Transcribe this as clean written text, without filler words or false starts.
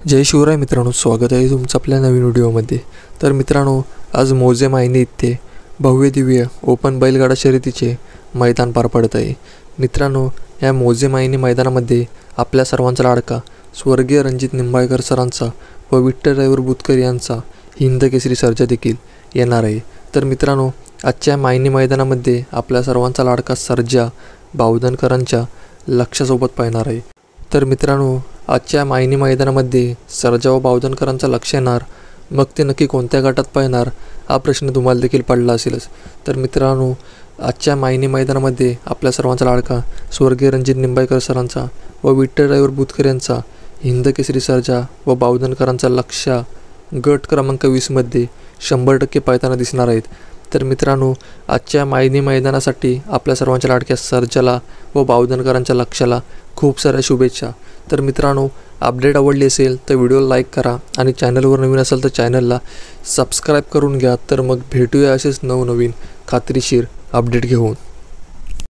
जय शिवराय मित्रांनो, स्वागत आहे तुमचं आपल्या नवीन व्हिडिओमध्ये। तर मित्रांनो, आज मौजे मायनी येथे भव्य दिव्य ओपन बैलगाडा शर्यतीचे मैदान पार पडत आहे। मित्रांनो, या मौजे मायनी मैदानामध्ये आपल्या सर्वांचा लाडका स्वर्गीय रणजित निंबाळकर सरांचा व विठ्ठल ड्रायव्हर बुतकर यांचा हिंद केसरी सर्जा देखील येणार आहे। तर मित्रांनो, आजच्या मायनी मैदानामध्ये आपल्या सर्वांचा लाडका सर्जा बावधनकरांच्या लक्ष्यासोबत पाहणार आहे। तर मित्रांनो, आजच्या मायनी मैदानामध्ये सर्जा व बावधनकरांचा लक्ष येणार, मग ते नक्की कोणत्या गटात पाहणार हा प्रश्न तुम्हाला देखील पडला असेलच। तर मित्रांनो, आजच्या मायनी मैदानामध्ये आपल्या सर्वांचा लाडका स्वर्गीय रणजित निंबाळकर सरांचा व विठ्ठल ड्रायव्हर बुतकर यांचा हिंद केसरी सर्जा व बावधनकरांचा लक्ष गट क्रमांक 20 मध्ये 100% पाहताना दिसणार आहेत। तर मित्रांनो, आजच्या मायनी मैदानासाठी आपल्या सर्वांच्या लाडक्या सर्जाला व बावधनकरांच्या लक्षाला खूप साऱ्या शुभेच्छा। तर मित्रांनो, अपडेट आवडली असेल तर व्हिडिओला लाईक करा आणि चॅनलवर नवीन असाल तर चॅनलला सबस्क्राईब करून घ्या। तर मग भेटूया असेच नवनवीन खात्रीशीर अपडेट घेऊन।